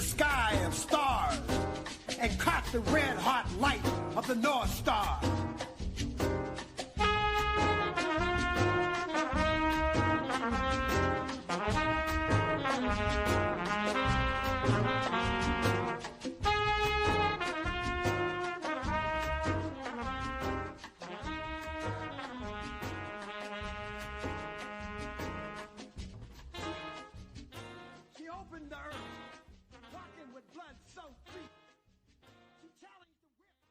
sky of stars and caught the red-hot light of the North Star. She opened the earth, walking with blood-soaked feet. She challenged the whip,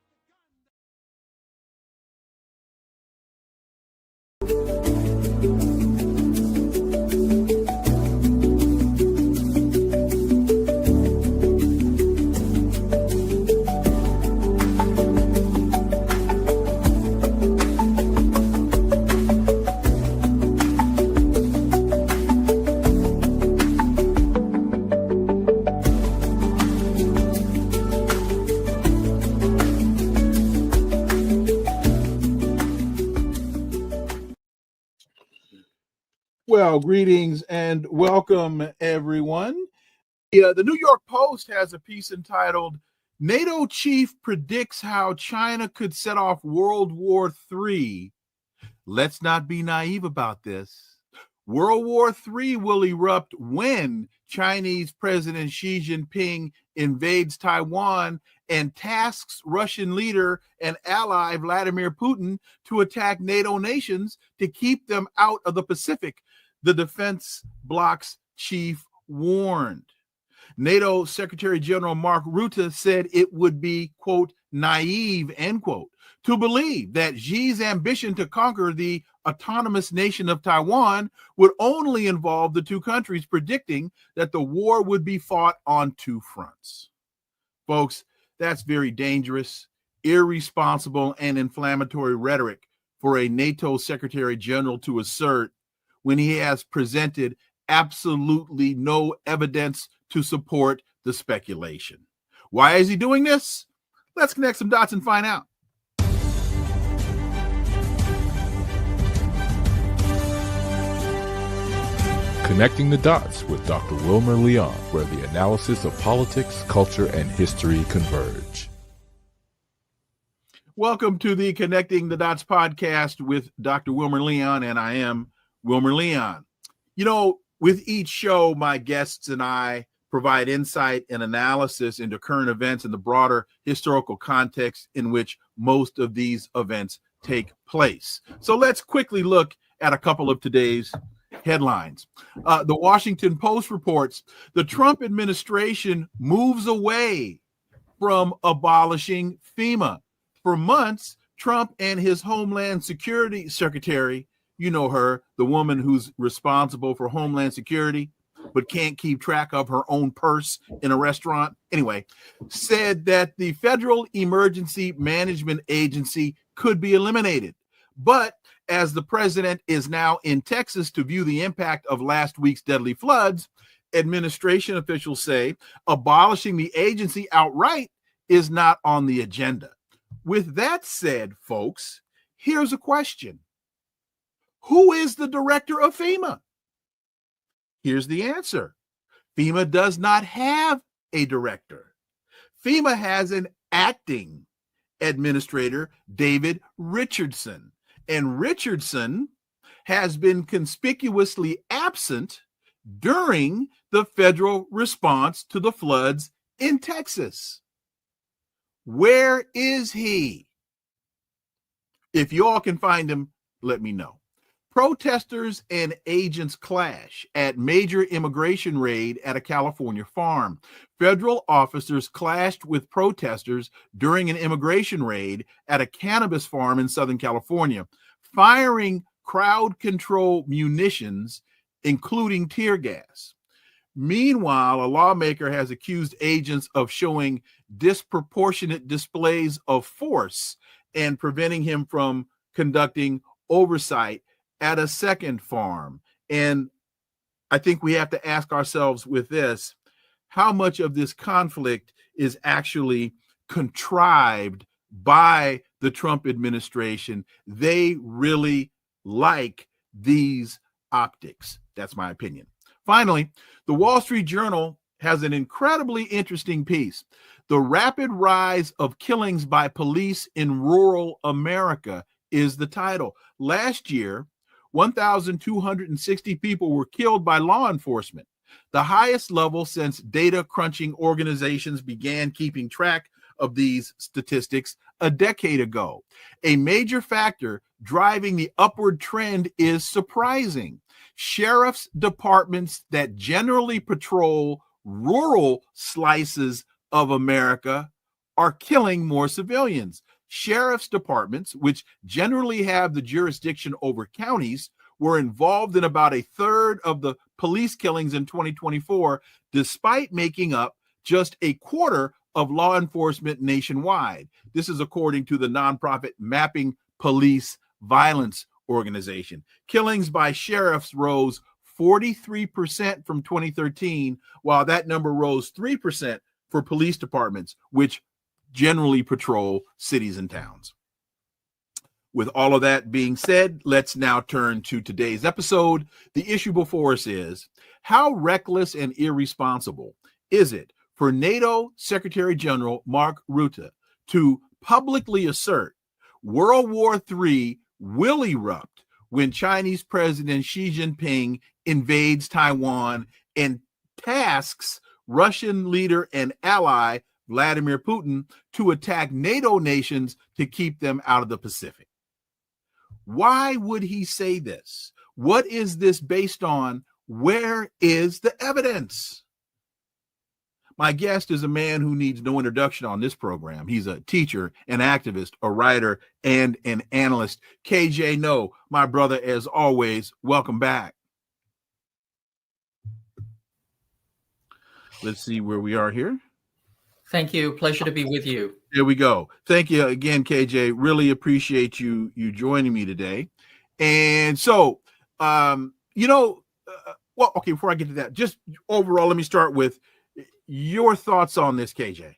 Well, greetings and welcome, everyone. The New York Post has a piece entitled, NATO Chief Predicts How China Could Set Off World War III. Let's not be naive about this. World War III will erupt when Chinese President Xi Jinping invades Taiwan and tasks Russian leader and ally Vladimir Putin to attack NATO nations to keep them out of the Pacific, the defense bloc's chief warned. NATO Secretary General Mark Rutte said it would be, quote, naive, end quote, to believe that Xi's ambition to conquer the autonomous nation of Taiwan would only involve the two countries, predicting that the war would be fought on two fronts. Folks, that's very dangerous, irresponsible, and inflammatory rhetoric for a NATO Secretary General to assert when he has presented absolutely no evidence to support the speculation. Why is he doing this? Let's connect some dots and find out. Connecting the Dots with Dr. Wilmer Leon, where the analysis of politics, culture, and history converge. Welcome to the Connecting the Dots podcast with Dr. Wilmer Leon, and I am Wilmer Leon. You know, with each show, my guests and I provide insight and analysis into current events and the broader historical context in which most of these events take place. So let's quickly look at a couple of today's headlines. The Washington Post reports the Trump administration moves away from abolishing FEMA. For months, Trump and his Homeland Security Secretary, you know her, the woman who's responsible for Homeland Security, but can't keep track of her own purse in a restaurant. Anyway, said that the Federal Emergency Management Agency could be eliminated. But as the president is now in Texas to view the impact of last week's deadly floods, administration officials say abolishing the agency outright is not on the agenda. With that said, folks, here's a question. Who is the director of FEMA? Here's the answer. FEMA does not have a director. FEMA has an acting administrator, David Richardson. And Richardson has been conspicuously absent during the federal response to the floods in Texas. Where is he? If you all can find him, let me know. Protesters and agents clash at major immigration raid at a California farm. Federal officers clashed with protesters during an immigration raid at a cannabis farm in Southern California, firing crowd control munitions, including tear gas. Meanwhile, a lawmaker has accused agents of showing disproportionate displays of force and preventing him from conducting oversight at a second farm. And I think we have to ask ourselves with this, how much of this conflict is actually contrived by the Trump administration? They really like these optics. That's my opinion. Finally, the Wall Street Journal has an incredibly interesting piece. The rapid rise of killings by police in rural America is the title. Last year, 1,260 people were killed by law enforcement, the highest level since data crunching organizations began keeping track of these statistics a decade ago. A major factor driving the upward trend is surprising. Sheriff's departments that generally patrol rural slices of America are killing more civilians. Sheriff's departments, which generally have the jurisdiction over counties, were involved in about a third of the police killings in 2024, despite making up just a quarter of law enforcement nationwide. This is according to the nonprofit Mapping Police Violence organization. Killings by sheriffs rose 43% from 2013, while that number rose 3% for police departments, which generally patrol cities and towns. With all of that being said, let's now turn to today's episode. The issue before us is, how reckless and irresponsible is it for NATO Secretary General Mark Rutte to publicly assert World War III will erupt when Chinese President Xi Jinping invades Taiwan and tasks Russian leader and ally Vladimir Putin to attack NATO nations to keep them out of the Pacific? Why would he say this? What is this based on? Where is the evidence? My guest is a man who needs no introduction on this program. He's a teacher, an activist, a writer, and an analyst. KJ No, my brother, as always, welcome back. Let's see where we are here. Thank you. Pleasure to be with you. There we go. Thank you again, KJ. Really appreciate you joining me today. And so, well, okay, before I get to that, just overall, let me start with your thoughts on this, KJ.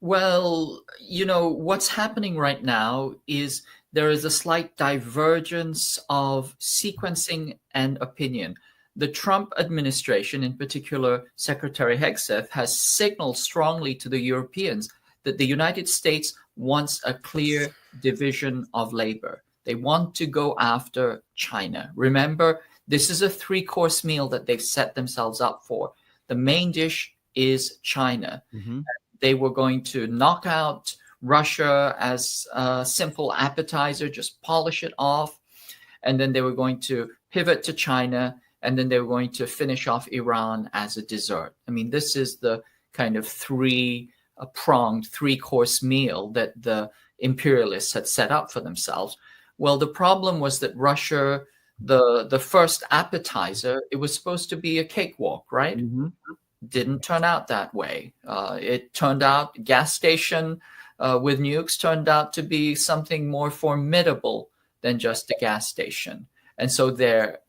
Well, what's happening right now is there is a slight divergence of sequencing and opinion. The Trump administration, in particular, Secretary Hegseth, has signaled strongly to the Europeans that the United States wants a clear division of labor. They want to go after China. Remember, this is a three-course meal that they've set themselves up for. The main dish is China. Mm-hmm. They were going to knock out Russia as a simple appetizer, just polish it off. And then they were going to pivot to China. And then they were going to finish off Iran as a dessert. I mean, this is the kind of three-pronged, three-course meal that the imperialists had set up for themselves. Well, the problem was that Russia, the first appetizer, it was supposed to be a cakewalk, right? Mm-hmm. Didn't turn out that way. It turned out, gas station with nukes turned out to be something more formidable than just a gas station. And so they're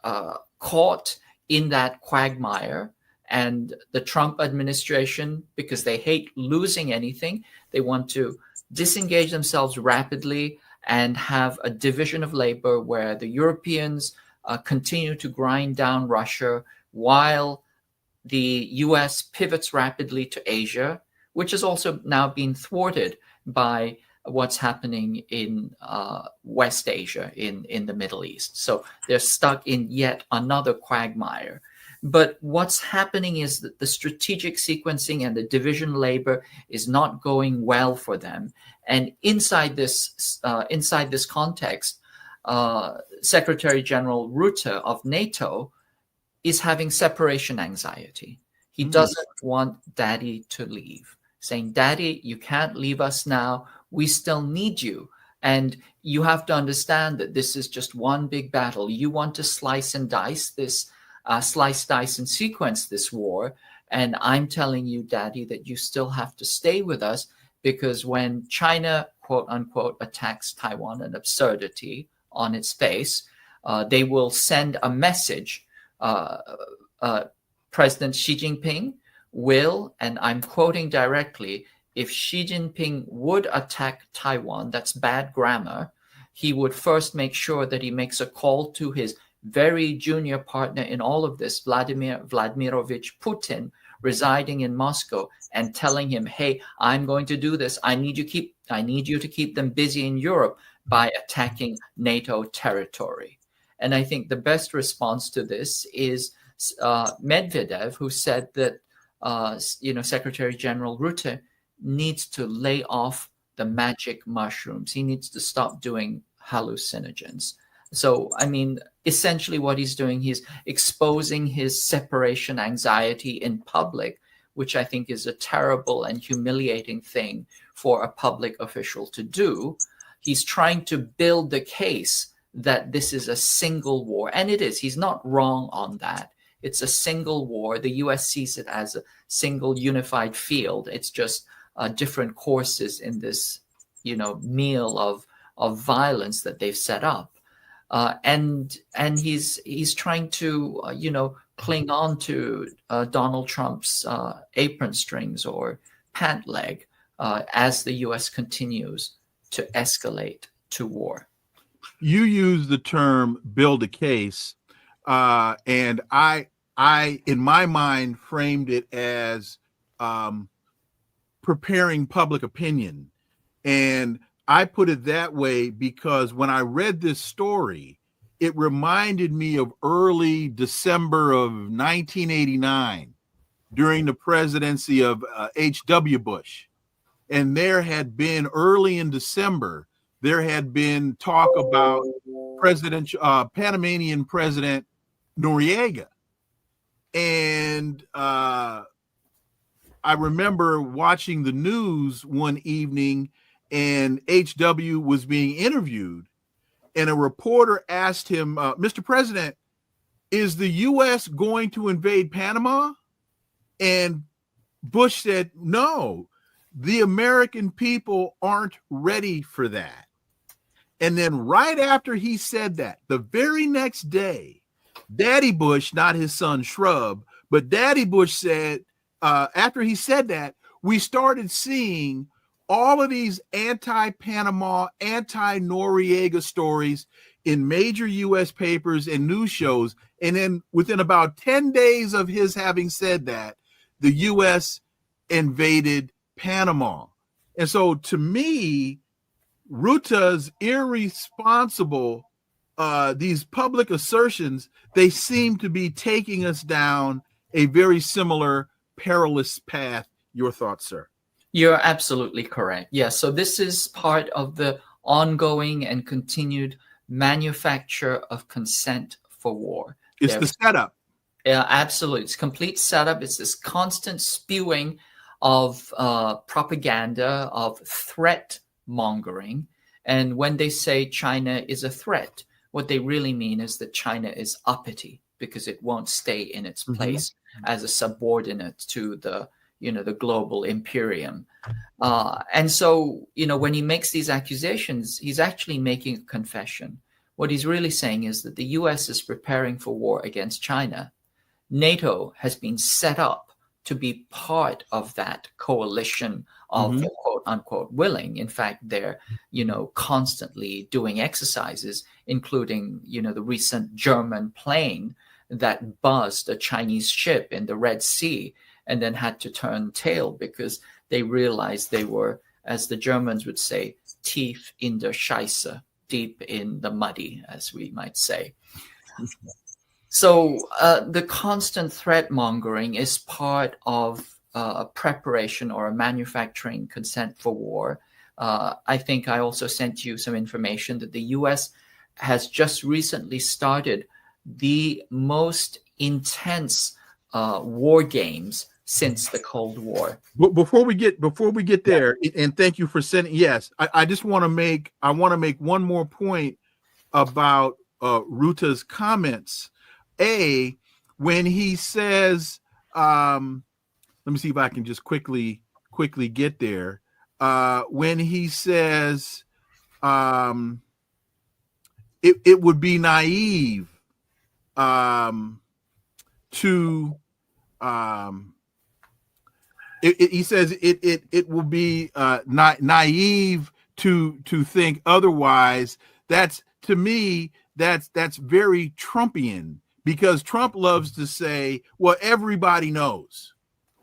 caught in that quagmire, and the Trump administration, because they hate losing anything, they want to disengage themselves rapidly and have a division of labor where the Europeans continue to grind down Russia while the U.S. pivots rapidly to Asia, which is also now being thwarted by what's happening in West Asia, in the Middle East. So they're stuck in yet another quagmire. But what's happening is that the strategic sequencing and the division labor is not going well for them. And inside this context, Secretary General Rutte of NATO is having separation anxiety. He doesn't want Daddy to leave, saying, Daddy, you can't leave us now. We still need you. And you have to understand that this is just one big battle. You want to slice and dice this, slice, dice, and sequence this war. And I'm telling you, Daddy, that you still have to stay with us, because when China, quote unquote, attacks Taiwan, an absurdity on its face, they will send a message. President Xi Jinping will, and I'm quoting directly, if Xi Jinping would attack Taiwan, that's bad grammar, he would first make sure that he makes a call to his very junior partner in all of this, Vladimir Vladimirovich Putin, residing in Moscow and telling him, hey, I'm going to do this. I need you to keep them busy in Europe by attacking NATO territory. And I think the best response to this is Medvedev, who said that Secretary General Rutte needs to lay off the magic mushrooms. He needs to stop doing hallucinogens. So, I mean, essentially what he's doing, he's exposing his separation anxiety in public, which I think is a terrible and humiliating thing for a public official to do. He's trying to build the case that this is a single war, and it is. He's not wrong on that. It's a single war. The U.S. sees it as a single unified field. It's just different courses in this, meal of violence that they've set up. And he's trying to, cling on to Donald Trump's apron strings or pant leg as the U.S. continues to escalate to war. You use the term "build a case," and I, in my mind, framed it as preparing public opinion, and I put it that way because when I read this story, it reminded me of early December of 1989 during the presidency of H.W. Bush. And there had been early in December, there had been talk about Panamanian President Noriega. And I remember watching the news one evening, and HW was being interviewed, and a reporter asked him, Mr. President, is the U.S. going to invade Panama? And Bush said, no, the American people aren't ready for that. And then right after he said that, the very next day, Daddy Bush, not his son Shrub, but Daddy Bush said, after he said that, we started seeing all of these anti-Panama, anti-Noriega stories in major U.S. papers and news shows. And then within about 10 days of his having said that, the U.S. invaded Panama. And so to me, Rutte's irresponsible, these public assertions, they seem to be taking us down a very similar perilous path. Your thoughts, sir? You're absolutely correct. Yes. So this is part of the ongoing and continued manufacture of consent for war. It's the setup. Yeah, absolutely. It's complete setup. It's this constant spewing of propaganda, of threat mongering. And when they say China is a threat, what they really mean is that China is uppity because it won't stay in its place as a subordinate to the global imperium. And so, when he makes these accusations, he's actually making a confession. What he's really saying is that the U.S. is preparing for war against China. NATO has been set up to be part of that coalition of the quote unquote willing. In fact, they're, constantly doing exercises, including, the recent German plane that buzzed a Chinese ship in the Red Sea and then had to turn tail because they realized they were, as the Germans would say, tief in der Scheiße, deep in the muddy, as we might say. So the constant threat mongering is part of a preparation or a manufacturing consent for war. I think I also sent you some information that the U.S. has just recently started the most intense war games since the Cold War. Before we get there, and thank you for sending. Yes, I just want to make one more point about Rutte's comments. When he says, let me see if I can just quickly get there. When he says, it would be naive to he says it will be naive to think otherwise. That's, to me, that's very Trumpian, because Trump loves to say, well, everybody knows,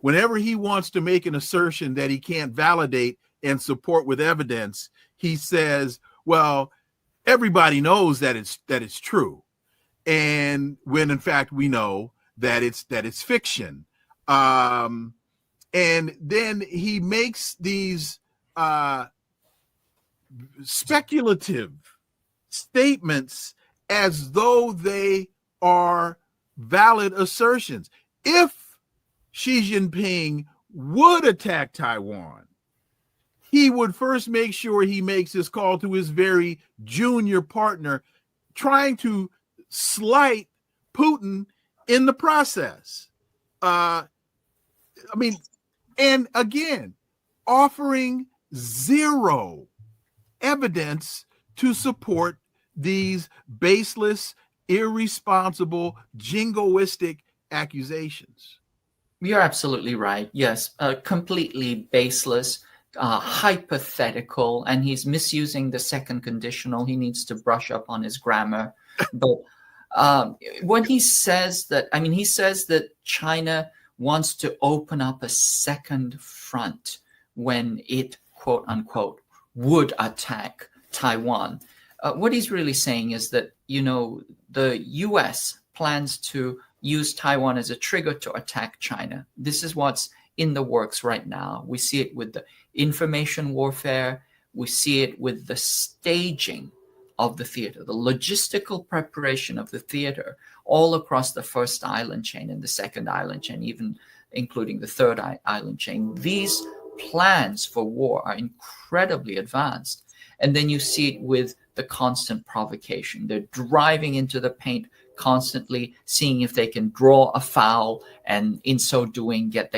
whenever he wants to make an assertion that he can't validate and support with evidence, he says, well, everybody knows that it's true. And when in fact we know that it's fiction. And then he makes these speculative statements as though they are valid assertions. If Xi Jinping would attack Taiwan, he would first make sure he makes his call to his very junior partner, trying to slight Putin in the process. And again, offering zero evidence to support these baseless, irresponsible, jingoistic accusations. You're absolutely right. Yes, completely baseless, hypothetical, and he's misusing the second conditional. He needs to brush up on his grammar. But when he says that, he says that China wants to open up a second front when it, quote unquote, would attack Taiwan. What he's really saying is that, the U.S. plans to use Taiwan as a trigger to attack China. This is what's in the works right now. We see it with the information warfare. We see it with the staging of the theater, the logistical preparation of the theater all across the first island chain and the second island chain, even including the third island chain. These plans for war are incredibly advanced. And then you see it with the constant provocation. They're driving into the paint constantly, seeing if they can draw a foul, and in so doing get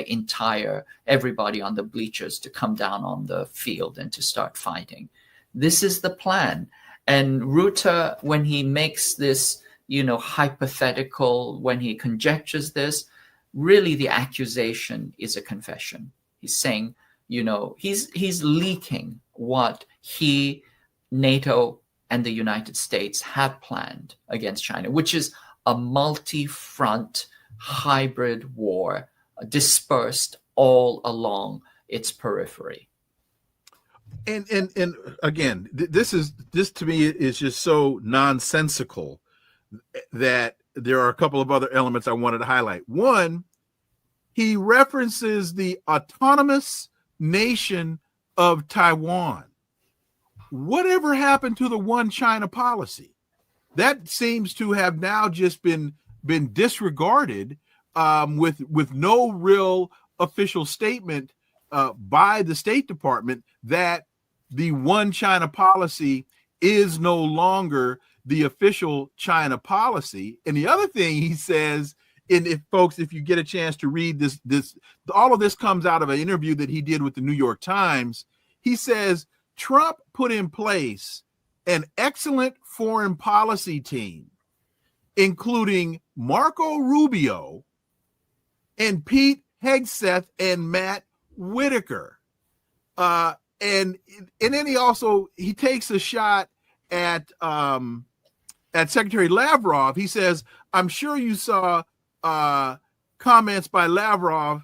everybody on the bleachers to come down on the field and to start fighting. This is the plan. And Rutte, when he makes this, hypothetical, when he conjectures this, really the accusation is a confession. He's saying, he's leaking what he, NATO, and the United States have planned against China, which is a multi-front hybrid war dispersed all along its periphery. And again, this to me is just so nonsensical that there are a couple of other elements I wanted to highlight. One, he references the autonomous nation of Taiwan. Whatever happened to the one China policy? That seems to have now just been disregarded, with no real official statement by the State Department that the one China policy is no longer the official China policy. And the other thing he says, and if you get a chance to read this, all of this comes out of an interview that he did with the New York Times. He says Trump put in place an excellent foreign policy team, including Marco Rubio and Pete Hegseth and Matt Whitaker. And then he takes a shot at Secretary Lavrov. He says, I'm sure you saw comments by Lavrov.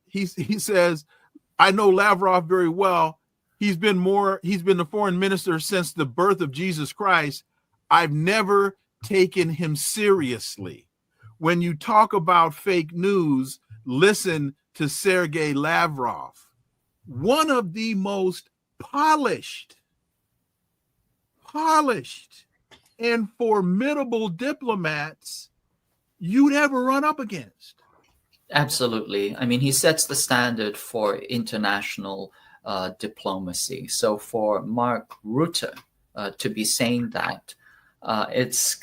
He says, I know Lavrov very well. He's been the foreign minister since the birth of Jesus Christ. I've never taken him seriously. When you talk about fake news, listen to Sergey Lavrov, one of the most polished and formidable diplomats you'd ever run up against. Absolutely. He sets the standard for international diplomacy. So for Mark Rutte to be saying that, it's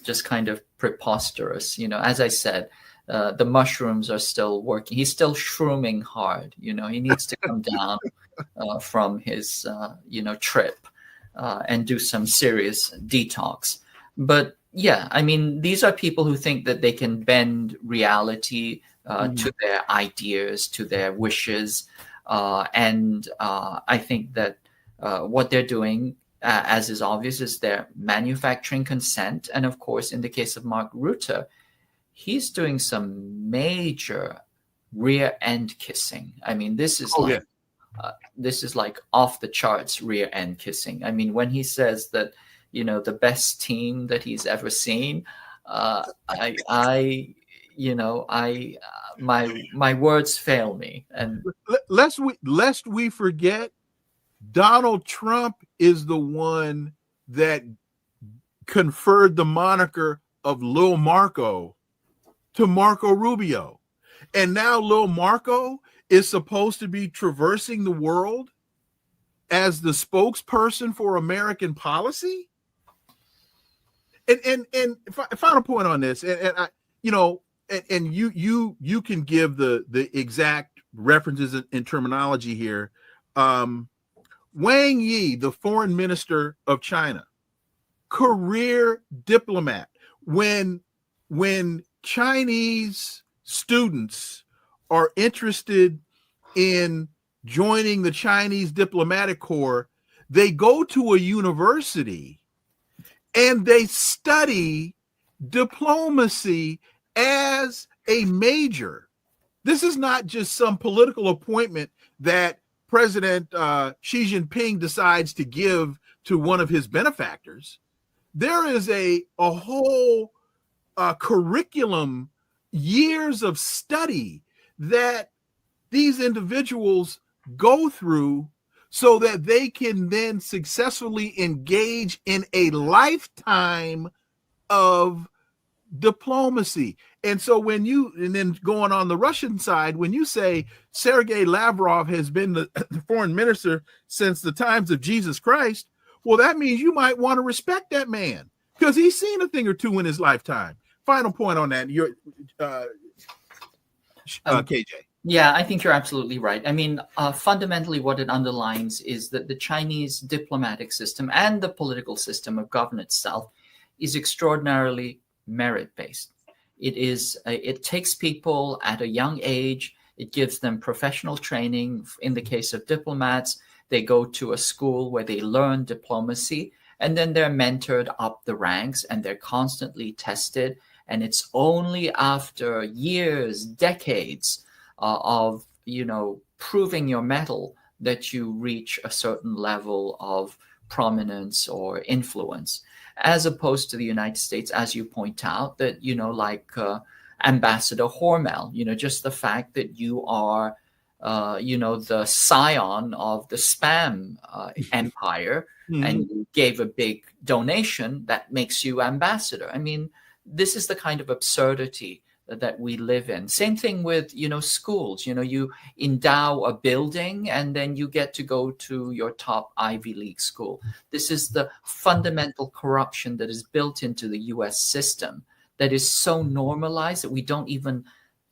just kind of preposterous. As I said, the mushrooms are still working. He's still shrooming hard. He needs to come down from his trip and do some serious detox. But yeah, these are people who think that they can bend reality to their ideas, to their wishes. And I think that what they're doing, as is obvious, is they're manufacturing consent. And of course, in the case of Mark Rutte, he's doing some major rear end kissing. I mean, this is this is like off the charts rear end kissing. I mean, when he says that, the best team that he's ever seen, my words fail me. And lest we forget, Donald Trump is the one that conferred the moniker of Lil Marco to Marco Rubio. And now Lil Marco is supposed to be traversing the world as the spokesperson for American policy. And final point on this, and I, and you can give the exact references and terminology here. Wang Yi, the foreign minister of China, career diplomat. When Chinese students are interested in joining the Chinese diplomatic corps, they go to a university and they study diplomacy as a major. This is not just some political appointment that President Xi Jinping decides to give to one of his benefactors. There is a whole curriculum, years of study that these individuals go through so that they can then successfully engage in a lifetime of diplomacy. And so and then going on the Russian side, when you say Sergey Lavrov has been the foreign minister since the times of Jesus Christ, well, that means you might want to respect that man because he's seen a thing or two in his lifetime. Final point on that, KJ. Yeah, I think you're absolutely right. I mean, fundamentally, what it underlines is that the Chinese diplomatic system and the political system of government itself is extraordinarily merit-based. It takes people at a young age. It gives them professional training. In the case of diplomats, they go to a school where they learn diplomacy, and then they're mentored up the ranks, and they're constantly tested. And it's only after years, decades of proving your mettle that you reach a certain level of prominence or influence, as opposed to the United States, as you point out, that like Ambassador Hormel, just the fact that you are the scion of the spam empire, and you gave a big donation, that makes you ambassador. I mean, this is the kind of absurdity that we live in. Same thing with, schools. You endow a building and then you get to go to your top Ivy League school. This is the fundamental corruption that is built into the U.S. system that is so normalized that we don't even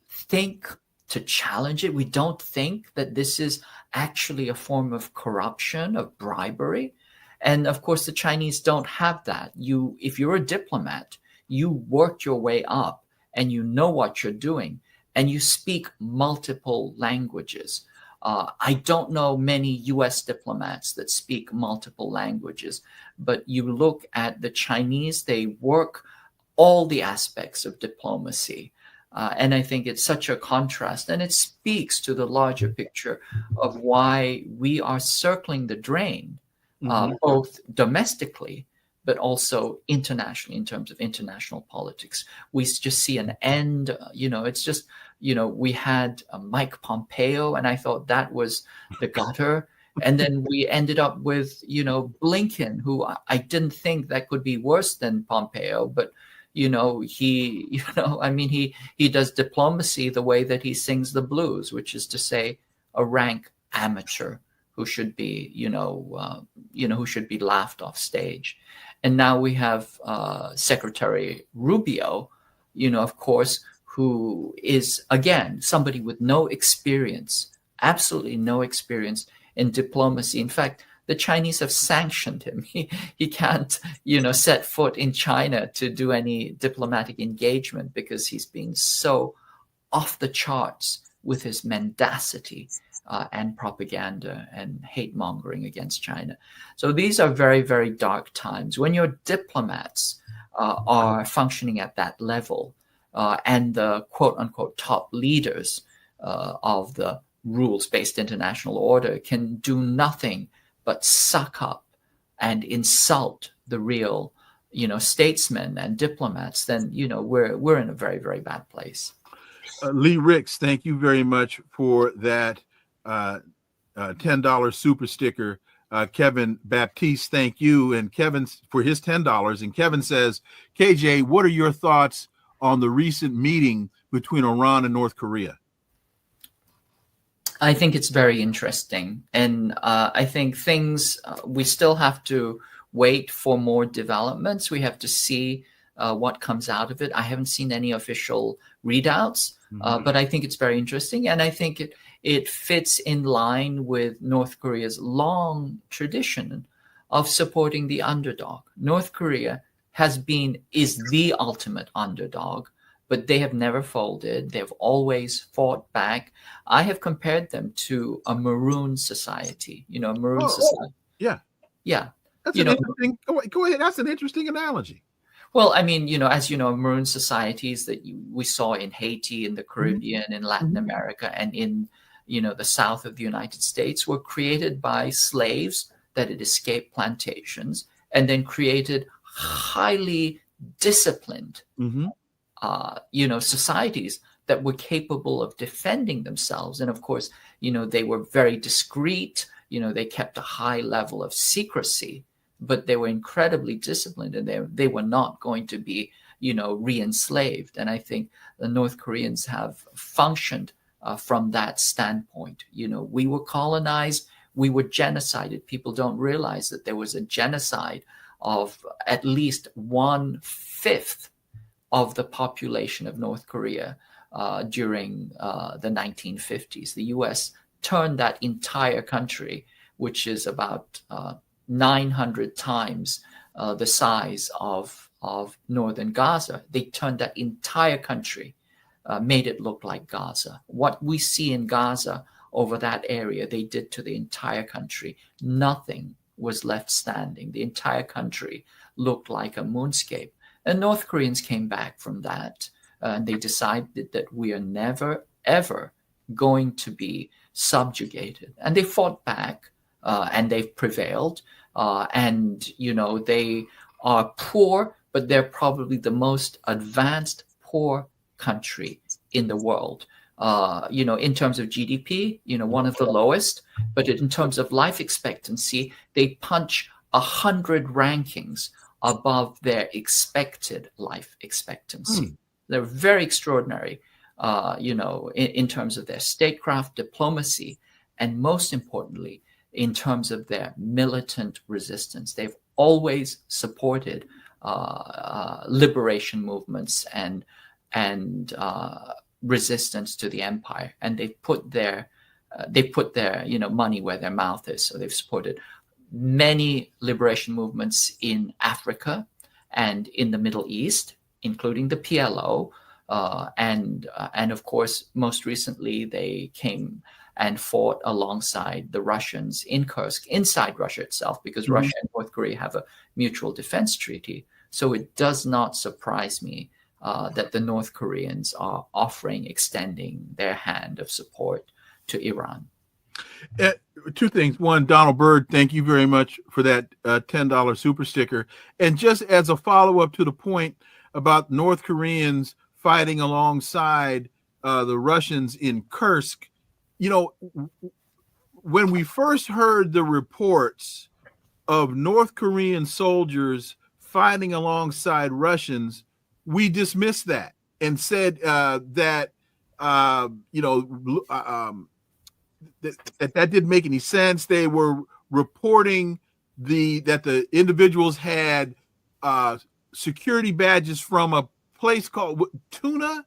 think to challenge it. We don't think that this is actually a form of corruption, of bribery. And of course, the Chinese don't have that. If you're a diplomat, you worked your way up, and you know what you're doing, and you speak multiple languages. I don't know many U.S. diplomats that speak multiple languages, but you look at the Chinese, they work all the aspects of diplomacy. And I think it's such a contrast, and it speaks to the larger picture of why we are circling the drain, both domestically, but also internationally in terms of international politics. We just see an end, it's just, we had Mike Pompeo, and I thought that was the gutter. And then we ended up with, Blinken, who I didn't think that could be worse than Pompeo, but, he does diplomacy the way that he sings the blues, which is to say a rank amateur who should be, who should be laughed off stage. And now we have Secretary Rubio, of course, who is, again, somebody with no experience, absolutely no experience in diplomacy. In fact, the Chinese have sanctioned him. He can't, set foot in China to do any diplomatic engagement because he's being so off the charts with his mendacity and propaganda and hate mongering against China. So these are very, very dark times. When your diplomats are functioning at that level and the quote unquote top leaders of the rules-based international order can do nothing but suck up and insult the real, statesmen and diplomats, then we're in a very, very bad place. Lee Ricks, thank you very much for that $10 super sticker. Kevin Baptiste, thank you, and Kevin for his $10. And Kevin says, KJ, what are your thoughts on the recent meeting between Iran and North Korea? I think it's very interesting, and I think we still have to wait for more developments. We have to see what comes out of it. I haven't seen any official readouts, but I think it's very interesting, and I think it fits in line with North Korea's long tradition of supporting the underdog. North Korea is the ultimate underdog, but they have never folded. They've always fought back. I have compared them to a maroon society. Society. Yeah. Yeah. That's an interesting. Go ahead. That's an interesting analogy. Well, I mean, as you know, maroon societies that we saw in Haiti, in the Caribbean, in Latin America, and in the south of the United States were created by slaves that had escaped plantations and then created highly disciplined societies that were capable of defending themselves. And of course, they were very discreet, they kept a high level of secrecy, but they were incredibly disciplined, and they were not going to be, re-enslaved. And I think the North Koreans have functioned from that standpoint. We were colonized, we were genocided. People don't realize that there was a genocide of at least 1/5 of the population of North Korea during the 1950s. The U.S. turned that entire country, which is about 900 times the size of northern Gaza. They turned that entire country, made it look like Gaza. What we see in Gaza over that area, they did to the entire country. Nothing was left standing. The entire country looked like a moonscape. And North Koreans came back from that, and they decided that we are never, ever going to be subjugated. And they fought back, and they've prevailed. And they are poor, but they're probably the most advanced poor country in the world. In terms of GDP, one of the lowest, but in terms of life expectancy, they punch 100 rankings above their expected life expectancy. They're very extraordinary, in terms of their statecraft, diplomacy, and most importantly, in terms of their militant resistance. They've always supported liberation movements and resistance to the empire, and they put their money where their mouth is. So they've supported many liberation movements in Africa and in the Middle East, including the PLO, and of course, most recently they came and fought alongside the Russians in Kursk, inside Russia itself, because Russia and North Korea have a mutual defense treaty. So it does not surprise me that the North Koreans are extending their hand of support to Iran. Two things. One, Donald Bird, thank you very much for that $10 super sticker. And just as a follow-up to the point about North Koreans fighting alongside the Russians in Kursk, when we first heard the reports of North Korean soldiers fighting alongside Russians, we dismissed that and said that didn't make any sense. They were reporting that the individuals had security badges from a place called Tuna.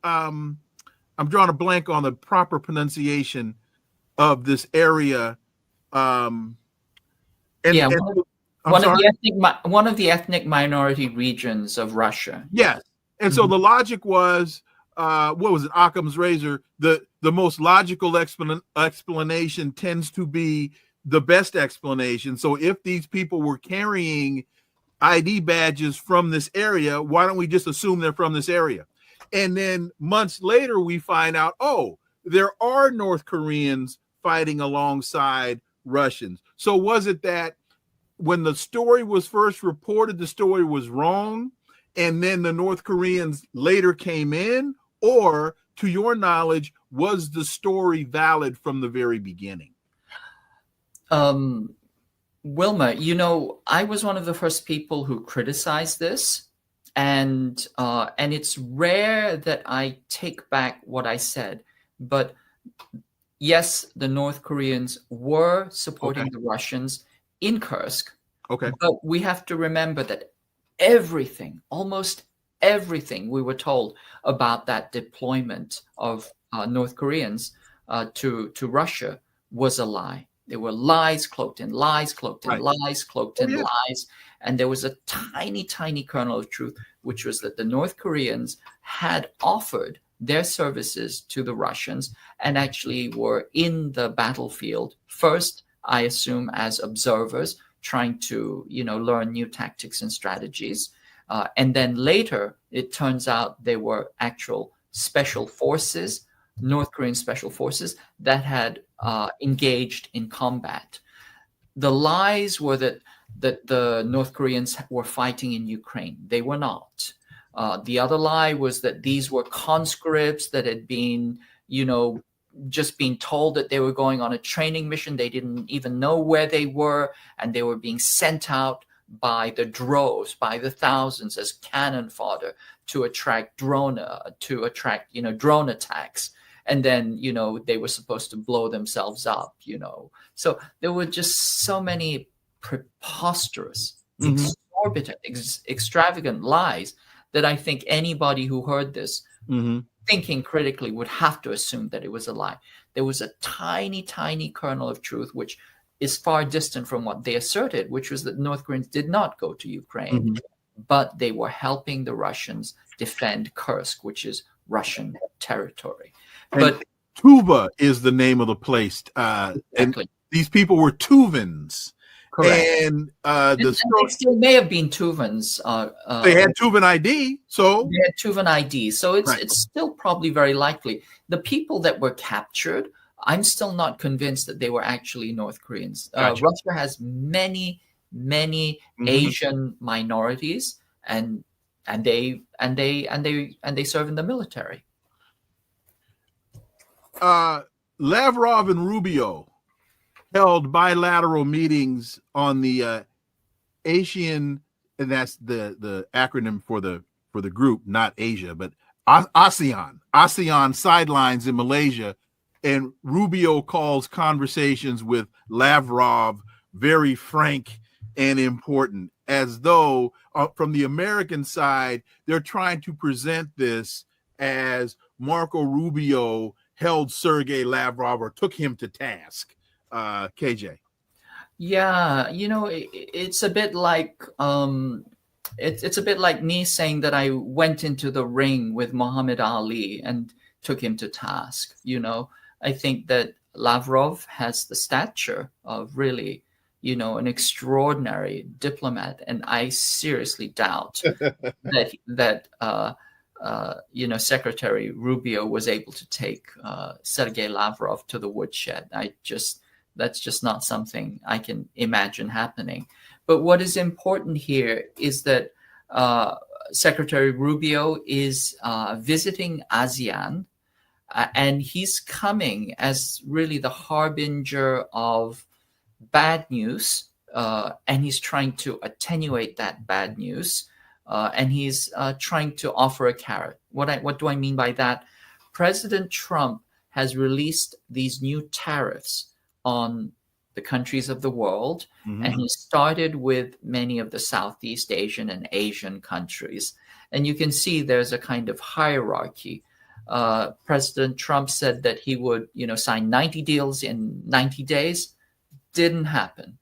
I'm drawing a blank on the proper pronunciation of this area. One of the ethnic minority regions of Russia. Yes, and so the logic was, what was it? Occam's razor. The most logical explanation tends to be the best explanation. So if these people were carrying ID badges from this area, why don't we just assume they're from this area? And then months later, we find out, oh, there are North Koreans fighting alongside Russians. So was it that when the story was first reported, the story was wrong, and then the North Koreans later came in? Or, to your knowledge, was the story valid from the very beginning? Wilma, I was one of the first people who criticized this, and it's rare that I take back what I said. But yes, the North Koreans were supporting the Russians in Kursk. Okay. But we have to remember that almost everything we were told about that deployment of North Koreans to Russia was a lie. There were lies cloaked in lies, cloaked in lies, cloaked in lies. And there was a tiny, tiny kernel of truth, which was that the North Koreans had offered their services to the Russians and actually were in the battlefield first, I assume, as observers, trying to, learn new tactics and strategies. And then later, it turns out they were actual special forces, North Korean special forces, that had engaged in combat. The lies were that the North Koreans were fighting in Ukraine. They were not. The other lie was that these were conscripts that had been, just being told that they were going on a training mission. They didn't even know where they were, and they were being sent out by the droves, by the thousands, as cannon fodder to attract drone attacks. And then, they were supposed to blow themselves up, So there were just so many preposterous, exorbitant, extravagant lies that I think anybody who heard this, thinking critically, would have to assume that it was a lie. There was a tiny, tiny kernel of truth, which is far distant from what they asserted, which was that North Koreans did not go to Ukraine, but they were helping the Russians defend Kursk, which is Russian territory. But Tuva is the name of the place. And these people were Tuvans. Correct. And they still may have been Tuvans. They had Tuvan ID, so they had Tuvan ID. So it's still probably very likely. The people that were captured, I'm still not convinced that they were actually North Koreans. Gotcha. Russia has many, many Asian minorities, and they serve in the military. Lavrov and Rubio held bilateral meetings on the Asian, and that's the acronym for the group, not Asia, but ASEAN sidelines in Malaysia. And Rubio calls conversations with Lavrov very frank and important, as though from the American side, they're trying to present this as Marco Rubio held Sergey Lavrov or took him to task. KJ. Yeah, it's a bit like it's a bit like me saying that I went into the ring with Muhammad Ali and took him to task. I think that Lavrov has the stature of really, an extraordinary diplomat, and I seriously doubt that Secretary Rubio was able to take Sergey Lavrov to the woodshed. That's just not something I can imagine happening. But what is important here is that Secretary Rubio is visiting ASEAN, and he's coming as really the harbinger of bad news, and he's trying to attenuate that bad news, and he's trying to offer a carrot. What do I mean by that? President Trump has released these new tariffs on the countries of the world, and he started with many of the Southeast Asian and Asian countries. And you can see there's a kind of hierarchy. President Trump said that he would, sign 90 deals in 90 days. Didn't happen.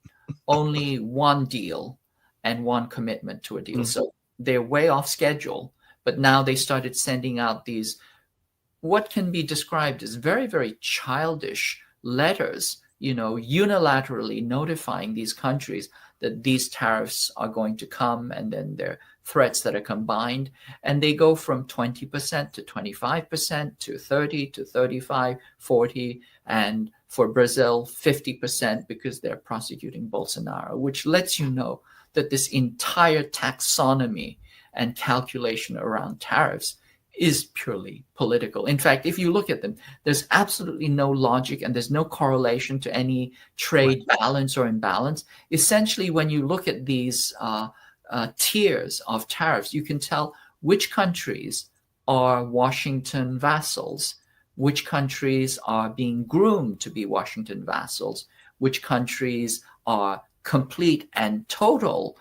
Only one deal and one commitment to a deal. So they're way off schedule. But now they started sending out these, what can be described as very, very childish letters, unilaterally notifying these countries that these tariffs are going to come, and then they're threats that are combined, and they go from 20% to 25% to 30 to 35, 40, and for Brazil, 50% because they're prosecuting Bolsonaro, which lets you know that this entire taxonomy and calculation around tariffs is purely political. In fact, if you look at them, there's absolutely no logic and there's no correlation to any trade balance or imbalance. Essentially, when you look at these tiers of tariffs, you can tell which countries are Washington vassals, which countries are being groomed to be Washington vassals, which countries are complete and total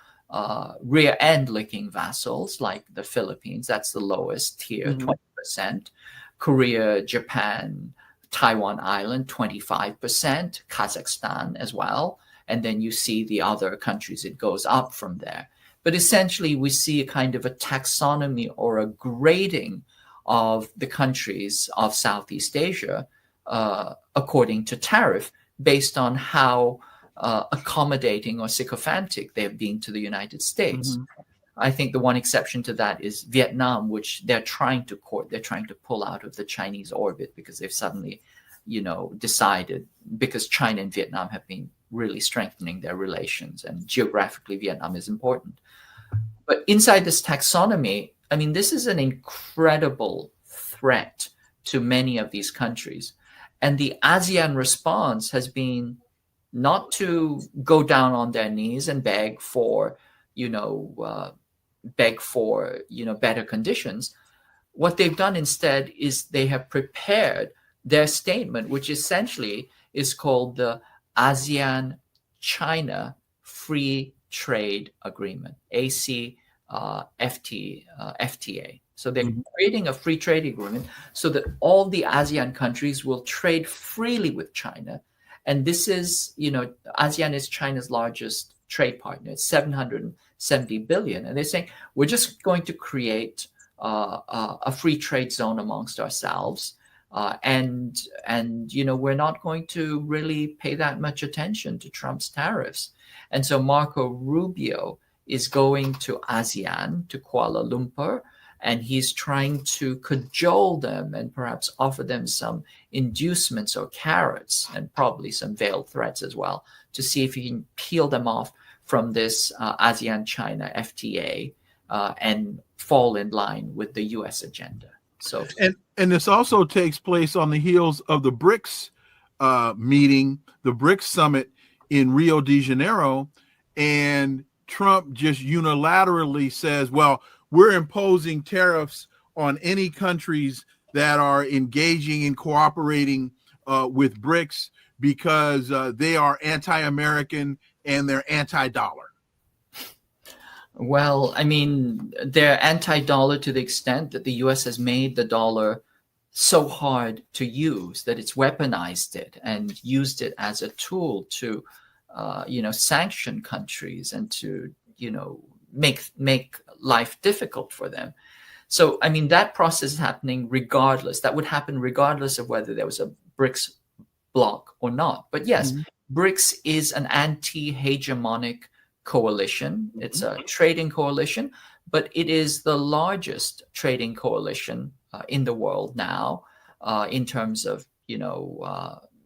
rear end licking vassals, like the Philippines. That's the lowest tier, 20%. Korea, Japan, Taiwan Island, 25%. Kazakhstan as well. And then you see the other countries, it goes up from there. But essentially, we see a kind of a taxonomy or a grading of the countries of Southeast Asia according to tariff, based on how accommodating or sycophantic they have been to the United States. I think the one exception to that is Vietnam, which they're trying to pull out of the Chinese orbit because they've suddenly, decided, because China and Vietnam have been really strengthening their relations, and geographically Vietnam is important. But inside this taxonomy, I mean, this is an incredible threat to many of these countries. And the ASEAN response has been not to go down on their knees and beg for better conditions. What they've done instead is they have prepared their statement, which essentially is called the ASEAN-China Free Trade Agreement, FTA. So they're creating a free trade agreement so that all the ASEAN countries will trade freely with China. And this is, ASEAN is China's largest trade partner. It's 770 billion. And they're saying, we're just going to create a free trade zone amongst ourselves. And we're not going to really pay that much attention to Trump's tariffs. And so Marco Rubio is going to ASEAN, to Kuala Lumpur, and he's trying to cajole them and perhaps offer them some inducements or carrots, and probably some veiled threats as well, to see if he can peel them off from this ASEAN-China FTA and fall in line with the U.S. agenda. So, and this also takes place on the heels of the BRICS meeting, the BRICS summit in Rio de Janeiro, and Trump just unilaterally says, well, we're imposing tariffs on any countries that are engaging and cooperating with BRICS because they are anti-American and they're anti-dollar. Well, I mean, they're anti-dollar to the extent that the U.S. has made the dollar so hard to use that it's weaponized it and used it as a tool to, sanction countries and to, make life difficult for them. So, I mean, that process is happening regardless. That would happen regardless of whether there was a BRICS bloc or not. But yes, BRICS is an anti-hegemonic coalition. It's a trading coalition, but it is the largest trading coalition in the world now in terms of,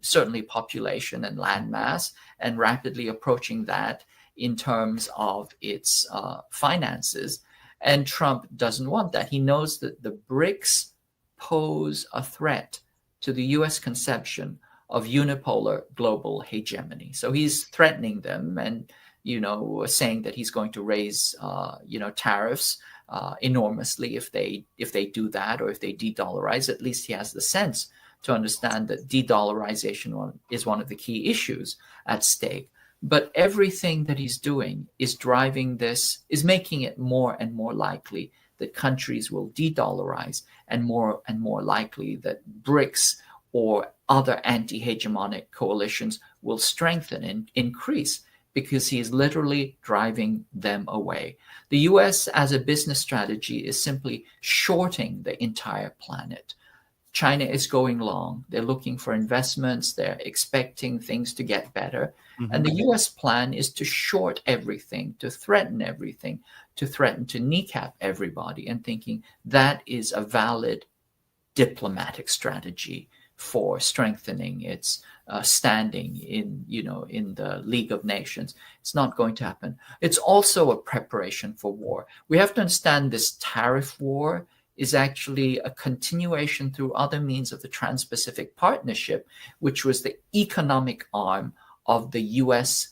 certainly population and landmass, and rapidly approaching that in terms of its finances. And Trump doesn't want that. He knows that the BRICS pose a threat to the U.S. conception of unipolar global hegemony. So he's threatening them and, saying that he's going to raise, tariffs enormously if they do that, or if they de-dollarize. At least he has the sense to understand that de-dollarization is one of the key issues at stake. But everything that he's doing is driving this, is making it more and more likely that countries will de-dollarize, and more likely that BRICS or other anti-hegemonic coalitions will strengthen and increase, because he is literally driving them away. The U.S. as a business strategy is simply shorting the entire planet. China is going long. They're looking for investments. They're expecting things to get better. And the U.S. plan is to short everything, to threaten everything, to threaten to kneecap everybody, and thinking that is a valid diplomatic strategy for strengthening its standing in the League of Nations. It's not going to happen. It's also a preparation for war. We have to understand this tariff war is actually a continuation through other means of the Trans-Pacific Partnership, which was the economic arm of the U.S.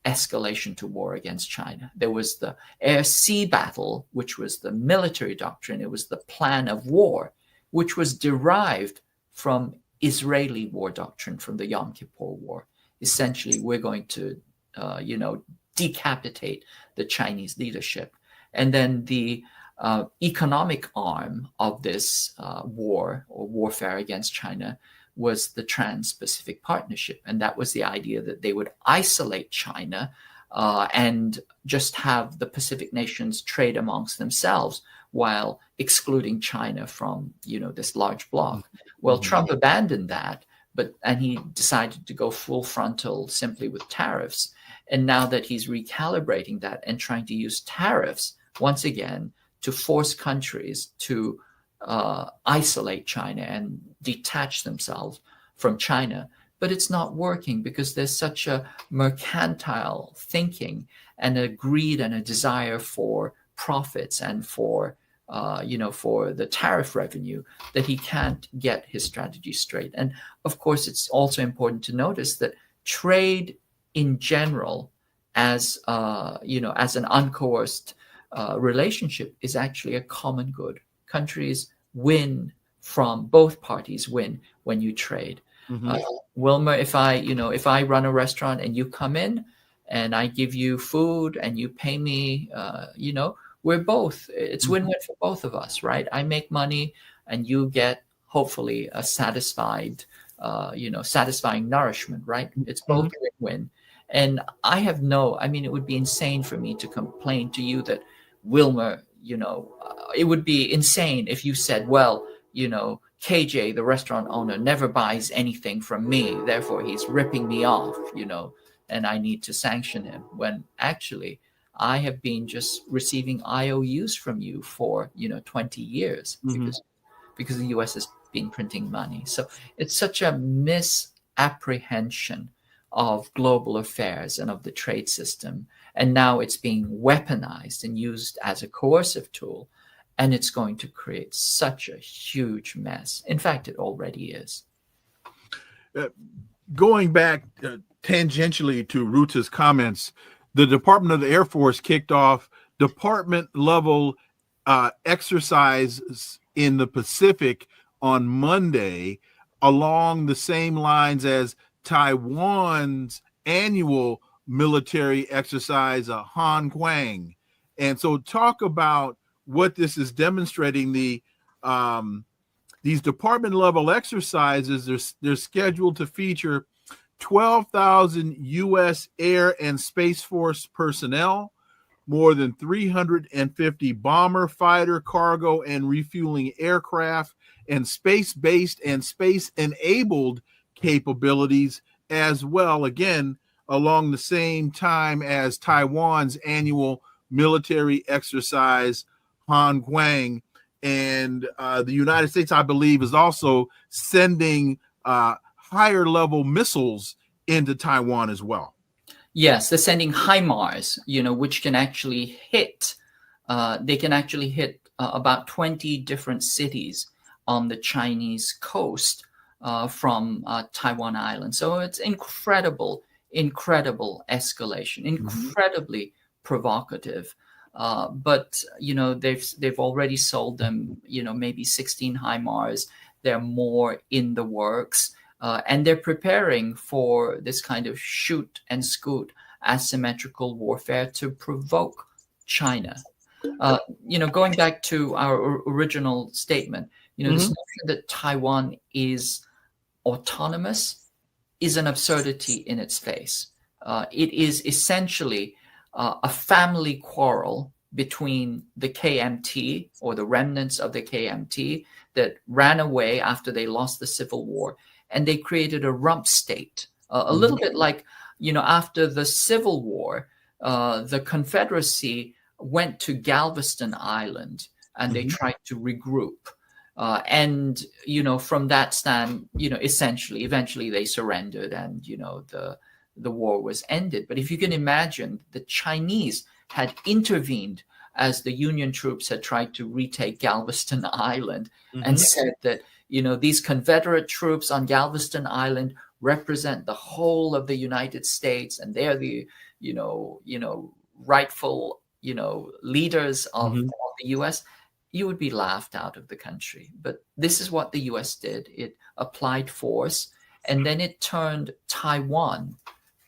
Escalation to war against China. There was the air-sea battle, which was the military doctrine. It was the plan of war, which was derived from Israeli war doctrine, from the Yom Kippur War. Essentially, we're going to, decapitate the Chinese leadership. And then the economic arm of this war or warfare against China was the Trans-Pacific Partnership. And that was the idea that they would isolate China and just have the Pacific nations trade amongst themselves while excluding China from, this large bloc. Well, Trump abandoned that, and he decided to go full frontal simply with tariffs. And now that he's recalibrating that and trying to use tariffs once again to force countries to isolate China and detach themselves from China. But it's not working because there's such a mercantile thinking and a greed and a desire for profits and for the tariff revenue that he can't get his strategy straight. And of course, it's also important to notice that trade in general, as an uncoerced relationship, is actually a common good. Countries win from both parties win when you trade. Wilmer, if I run a restaurant and you come in and I give you food and you pay me, it's win-win for both of us, right? I make money and you get hopefully a satisfying nourishment, right? It's both win-win. And it would be insane for me to complain to you that, Wilmer, it would be insane if you said, well, KJ, the restaurant owner, never buys anything from me, therefore he's ripping me off, and I need to sanction him. When actually I have been just receiving IOUs from you for, 20 years because the U.S. has been printing money. So it's such a misapprehension of global affairs and of the trade system. And now it's being weaponized and used as a coercive tool. And it's going to create such a huge mess. In fact, it already is. Going back tangentially to Ruta's comments, the Department of the Air Force kicked off department-level exercises in the Pacific on Monday along the same lines as Taiwan's annual military exercise, Hanquang. And so talk about what this is demonstrating. These department level exercises, they're scheduled to feature 12,000 U.S. Air and Space Force personnel, more than 350 bomber, fighter, cargo, and refueling aircraft, and space-based and space-enabled capabilities as well, again, along the same time as Taiwan's annual military exercise, Hanquang. And the United States, I believe, is also sending higher level missiles into Taiwan as well. Yes, they're sending HIMARS, which can actually hit, about 20 different cities on the Chinese coast from Taiwan Island. So it's incredible escalation, incredibly provocative. But they've already sold them, maybe 16 HIMARS. There are more in the works, and they're preparing for this kind of shoot and scoot asymmetrical warfare to provoke China. Going back to our original statement, this notion that Taiwan is autonomous is an absurdity in its face. It is essentially a family quarrel between the KMT, or the remnants of the KMT, that ran away after they lost the Civil War, and they created a rump state, a little bit like, after the Civil War, the Confederacy went to Galveston Island and they tried to regroup. And from that stand, essentially, eventually they surrendered, and the war was ended. But if you can imagine, the Chinese had intervened as the Union troops had tried to retake Galveston Island, and said that these Confederate troops on Galveston Island represent the whole of the United States, and they're the rightful leaders of the U.S. You would be laughed out of the country. But this is what the U.S. did. It applied force, and then it turned Taiwan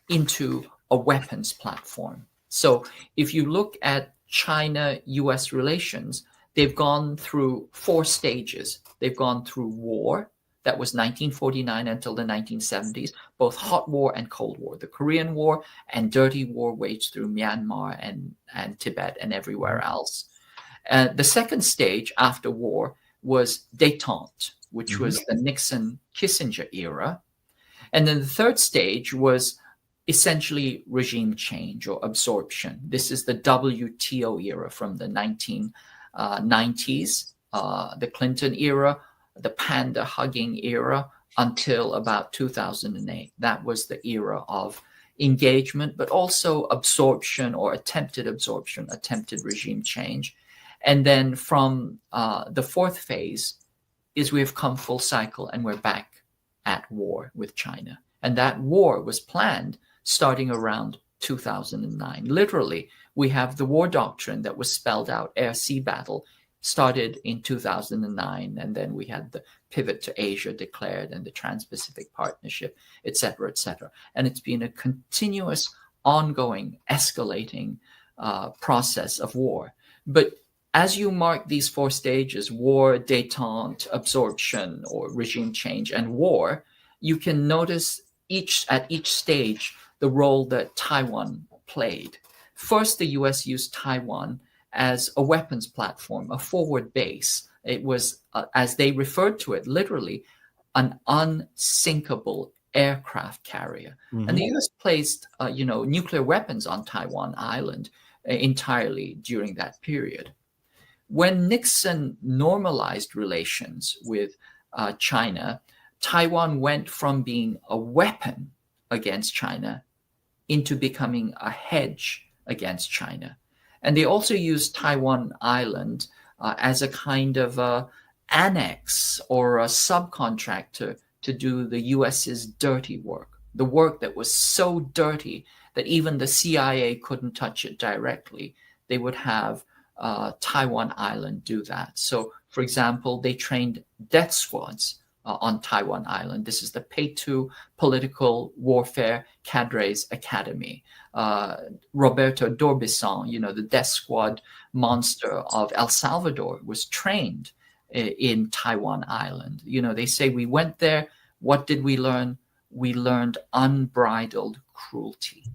into a weapons platform. So if you look at China-U.S. relations, they've gone through 4 stages. They've gone through war. That was 1949 until the 1970s, both hot war and cold war, the Korean War and dirty war waged through Myanmar and Tibet and everywhere else. The second stage after war was détente, which was the Nixon-Kissinger era. And then the third stage was essentially regime change or absorption. This is the WTO era from the 1990s, the Clinton era, the panda-hugging era, until about 2008. That was the era of engagement, but also absorption or attempted regime change. And then from the fourth phase is we've come full cycle and we're back at war with China. And that war was planned starting around 2009. Literally, we have the war doctrine that was spelled out, air-sea battle, started in 2009, and then we had the pivot to Asia declared and the Trans-Pacific Partnership, et cetera, et cetera. And it's been a continuous, ongoing, escalating process of war. But as you mark these 4 stages, war, détente, absorption, or regime change, and war, you can notice at each stage the role that Taiwan played. First, the U.S. used Taiwan as a weapons platform, a forward base. It was, as they referred to it, literally an unsinkable aircraft carrier. And the U.S. placed, nuclear weapons on Taiwan Island entirely during that period. When Nixon normalized relations with China, Taiwan went from being a weapon against China into becoming a hedge against China. And they also used Taiwan Island as a kind of annex or a subcontractor to do the U.S.'s dirty work, the work that was so dirty that even the CIA couldn't touch it directly. They would have Taiwan Island do that. So, for example, they trained death squads on Taiwan Island. This is the P2 Political Warfare Cadres Academy. Roberto D'Orbison, the death squad monster of El Salvador, was trained in Taiwan Island. They say we went there. What did we learn? We learned unbridled cruelty.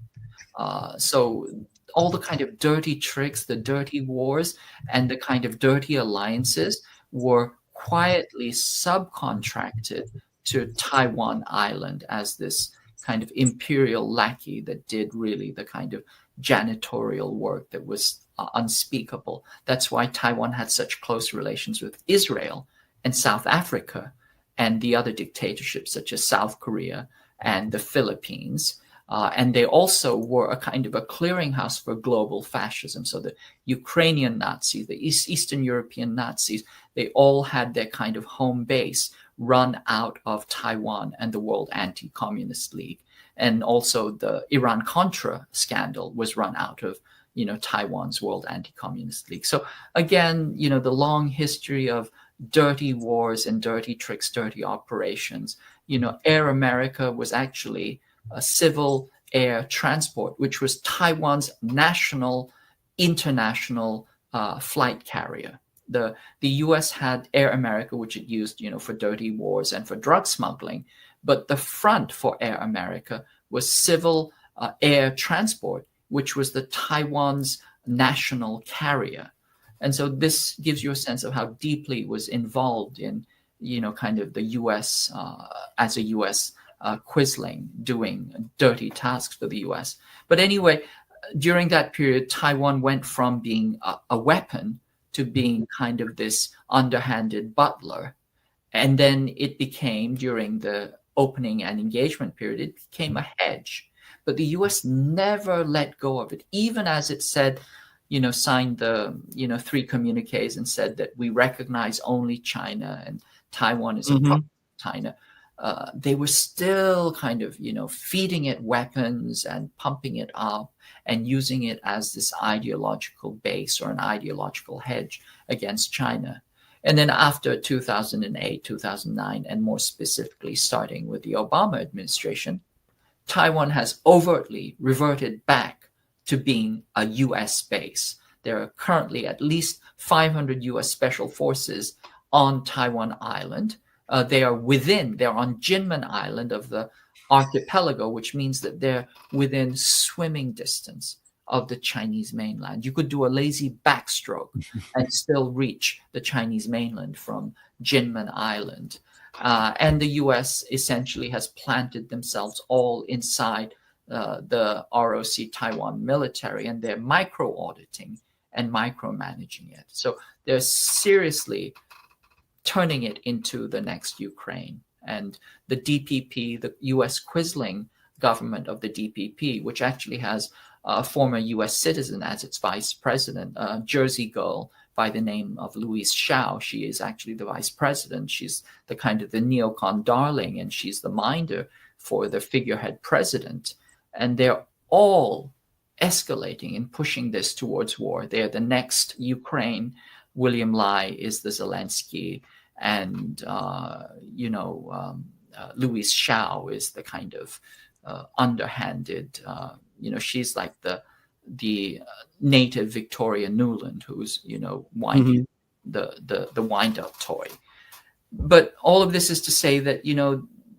So all the kind of dirty tricks, the dirty wars, and the kind of dirty alliances were quietly subcontracted to Taiwan Island as this kind of imperial lackey that did really the kind of janitorial work that was unspeakable. That's why Taiwan had such close relations with Israel and South Africa and the other dictatorships such as South Korea and the Philippines. And they also were a kind of a clearinghouse for global fascism. So the Ukrainian Nazis, the Eastern European Nazis, they all had their kind of home base run out of Taiwan and the World Anti-Communist League. And also the Iran-Contra scandal was run out of, Taiwan's World Anti-Communist League. So again, the long history of dirty wars and dirty tricks, dirty operations. Air America was actually a civil air transport, which was Taiwan's national, international flight carrier. The U.S. had Air America, which it used, for dirty wars and for drug smuggling. But the front for Air America was civil air transport, which was the Taiwan's national carrier. And so this gives you a sense of how deeply it was involved in, kind of the U.S. As a U.S. Quisling doing dirty tasks for the U.S. But anyway, during that period, Taiwan went from being a weapon to being kind of this underhanded butler. And then it became, during the opening and engagement period, it became a hedge. But the U.S. never let go of it, even as it said, signed the, 3 communiques and said that we recognize only China and Taiwan is a part of China. They were still kind of, feeding it weapons and pumping it up and using it as this ideological base or an ideological hedge against China. And then after 2008, 2009, and more specifically starting with the Obama administration, Taiwan has overtly reverted back to being a U.S. base. There are currently at least 500 U.S. special forces on Taiwan Island. They're on Jinmen Island of the archipelago, which means that they're within swimming distance of the Chinese mainland. You could do a lazy backstroke and still reach the Chinese mainland from Jinmen Island. And the U.S. essentially has planted themselves all inside the ROC Taiwan military, and they're micro-auditing and micromanaging it. So they're seriously turning it into the next Ukraine. And the DPP, the U.S. Quisling government of the DPP, which actually has a former U.S. citizen as its vice president, a Jersey girl by the name of Louise Hsiao. She is actually the vice president. She's the kind of the neocon darling, and she's the minder for the figurehead president. And they're all escalating and pushing this towards war. They're the next Ukraine. William Lai is the Zelensky, and Louise Hsiao is the kind of underhanded. She's like the native Victoria Nuland, who's winding the wind-up toy. But all of this is to say that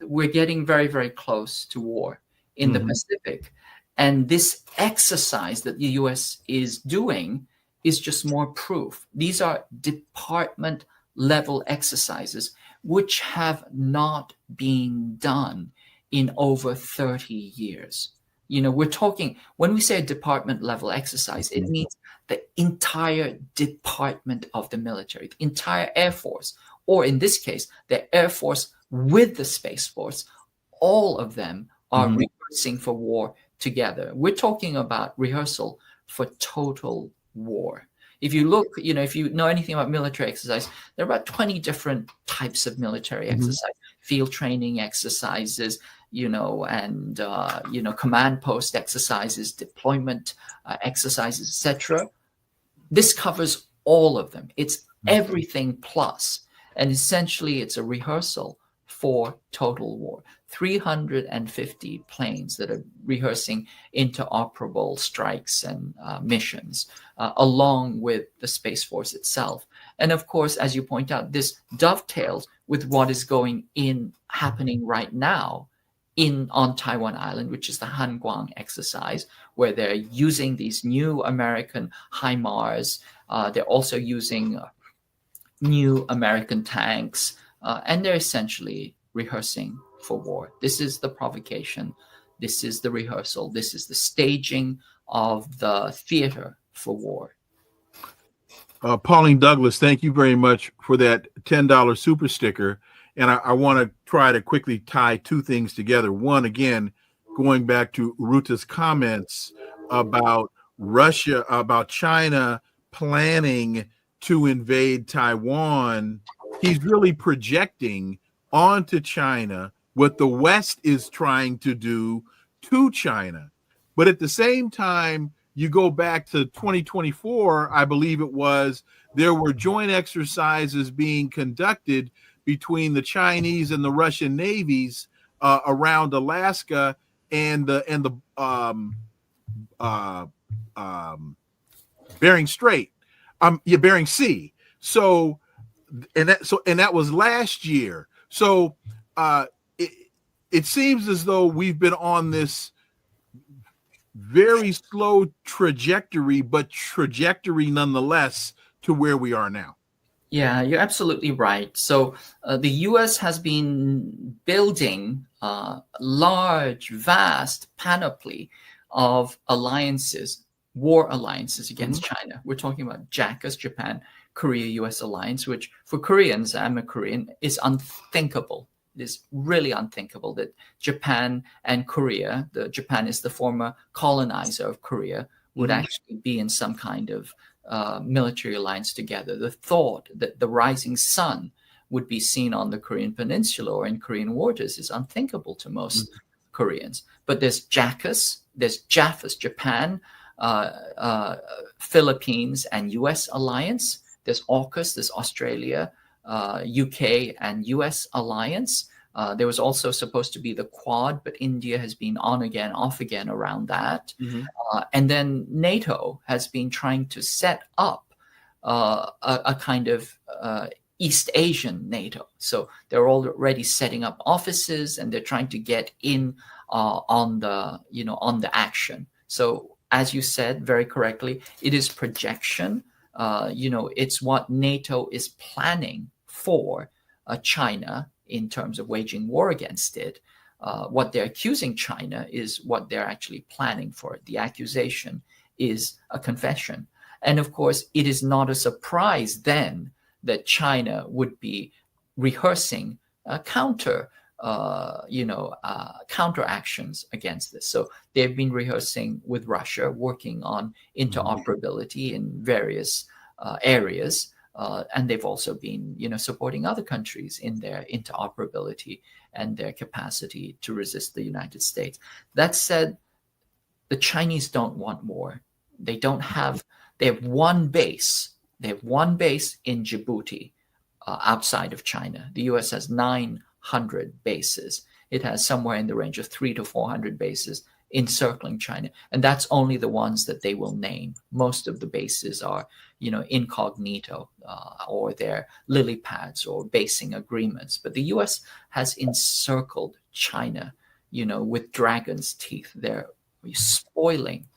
we're getting very, very close to war in the Pacific, and this exercise that the U.S. is doing is just more proof. These are department level exercises which have not been done in over 30 years. We're talking, when we say a department level exercise, it means the entire department of the military, the entire Air Force, or in this case, the Air Force with the Space Force, all of them are rehearsing for war together. We're talking about rehearsal for total war. If you look, if you know anything about military exercise, there are about 20 different types of military exercise, field training exercises, and command post exercises, deployment exercises, etc. This covers all of them. It's everything plus. And essentially, it's a rehearsal for total war. 350 planes that are rehearsing interoperable strikes and missions, along with the Space Force itself. And of course, as you point out, this dovetails with what is happening right now on Taiwan Island, which is the Hanguang exercise, where they're using these new American HIMARS. They're also using new American tanks, and they're essentially rehearsing for war. This is the provocation. This is the rehearsal. This is the staging of the theater for war. Pauline Douglas, thank you very much for that $10 super sticker. And I want to try to quickly tie two things together. One, again, going back to Ruta's comments about Russia, about China planning to invade Taiwan. He's really projecting onto China what the West is trying to do to China. But at the same time, you go back to 2024, I believe it was, there were joint exercises being conducted between the Chinese and the Russian navies around Alaska and the Bering Strait, Bering Sea. So that was last year. So it seems as though we've been on this very slow trajectory, but trajectory nonetheless to where we are now. Yeah, you're absolutely right. So the U.S. has been building a large, vast panoply of alliances, war alliances against China. We're talking about JACAS, Japan, Korea, U.S. alliance, which for Koreans, I'm a Korean, is unthinkable. It is really unthinkable that Japan and Korea, Japan is the former colonizer of Korea, would actually be in some kind of military alliance together. The thought that the rising sun would be seen on the Korean Peninsula or in Korean waters is unthinkable to most Koreans. But there's JACAS, there's JAFAS, Japan, Philippines, and U.S. alliance. There's AUKUS, there's Australia, UK, and U.S. alliance. There was also supposed to be the Quad, but India has been on again, off again around that. And then NATO has been trying to set up a kind of East Asian NATO. So they're already setting up offices, and they're trying to get in on the action. So as you said very correctly, it is projection. It's what NATO is planning for China in terms of waging war against it. What they're accusing China is what they're actually planning for it. The accusation is a confession. And of course, it is not a surprise then that China would be rehearsing counter actions against this. So they've been rehearsing with Russia, working on interoperability in various areas. And they've also been, supporting other countries in their interoperability and their capacity to resist the United States. That said, the Chinese don't want war. They have one base. They have one base in Djibouti, outside of China. The U.S. has 900 bases. It has somewhere in the range of 300 to 400 bases encircling China. And that's only the ones that they will name. Most of the bases are, incognito, or they're lily pads or basing agreements. But the U.S. has encircled China, with dragon's teeth. They're spoiling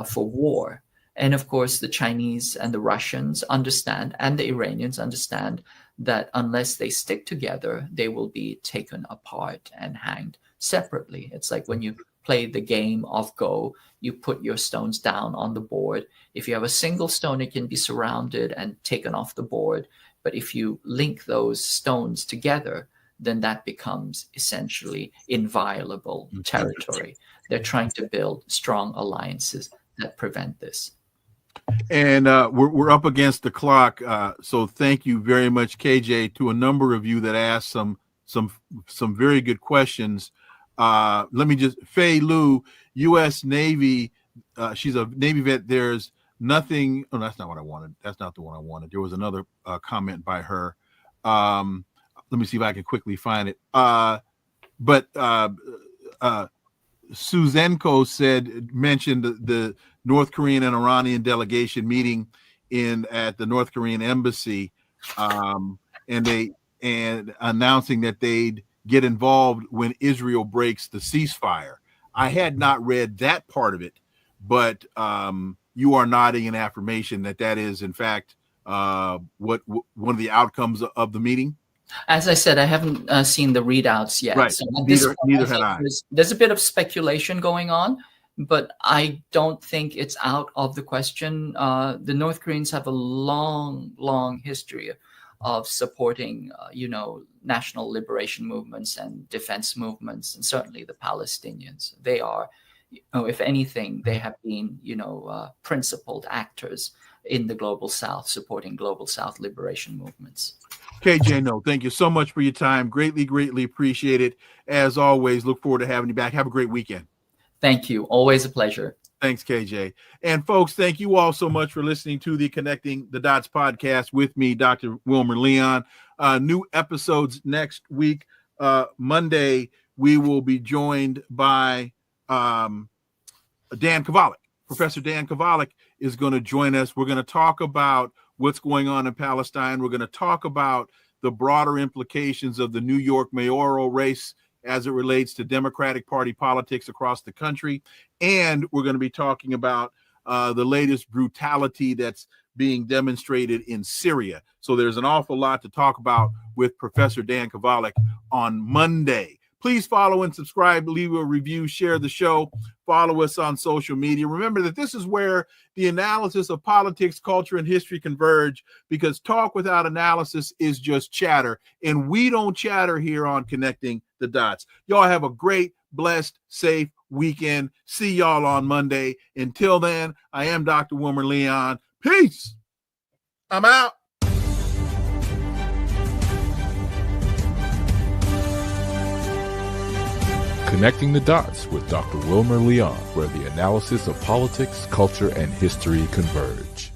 for war. And of course, the Chinese and the Russians understand, and the Iranians understand, that unless they stick together, they will be taken apart and hanged separately. It's like when you play the game of Go, you put your stones down on the board. If you have a single stone, it can be surrounded and taken off the board. But if you link those stones together, then that becomes essentially inviolable territory. They're trying to build strong alliances that prevent this. And we're up against the clock. So thank you very much, KJ, to a number of you that asked some very good questions. Let me just, Fei Lu, U.S. Navy, she's a Navy vet. There's nothing. Oh, that's not what I wanted. That's not the one I wanted. There was another comment by her. Let me see if I can quickly find it. But Suzenko mentioned the North Korean and Iranian delegation meeting at the North Korean embassy, and announcing that they'd get involved when Israel breaks the ceasefire. I had not read that part of it, but you are nodding in affirmation that is in fact what one of the outcomes of the meeting. As I said, I haven't seen the readouts yet. Right. So neither had I. There's a bit of speculation going on, but I don't think it's out of the question. The North Koreans have a long history of supporting, national liberation movements and defense movements, and certainly the Palestinians. They are, if anything, they have been, principled actors in the Global South, supporting Global South liberation movements. KJ, no, thank you so much for your time. Greatly appreciate it. As always, look forward to having you back. Have a great weekend. Thank you. Always a pleasure. Thanks, KJ. And folks, thank you all so much for listening to the Connecting the Dots podcast with me, Dr. Wilmer Leon. New episodes next week. Monday, we will be joined by Dan Kovalik. Professor Dan Kovalik is going to join us. We're going to talk about what's going on in Palestine. We're going to talk about the broader implications of the New York mayoral race as it relates to Democratic Party politics across the country. And we're going to be talking about the latest brutality that's being demonstrated in Syria. So there's an awful lot to talk about with Professor Dan Kovalik on Monday. Please follow and subscribe, leave a review, share the show, follow us on social media. Remember that this is where the analysis of politics, culture, and history converge, because talk without analysis is just chatter, and we don't chatter here on Connecting the Dots. Y'all have a great, blessed, safe weekend. See y'all on Monday. Until then, I am Dr. Wilmer Leon. Peace. I'm out. Connecting the Dots with Dr. Wilmer Leon, where the analysis of politics, culture, and history converge.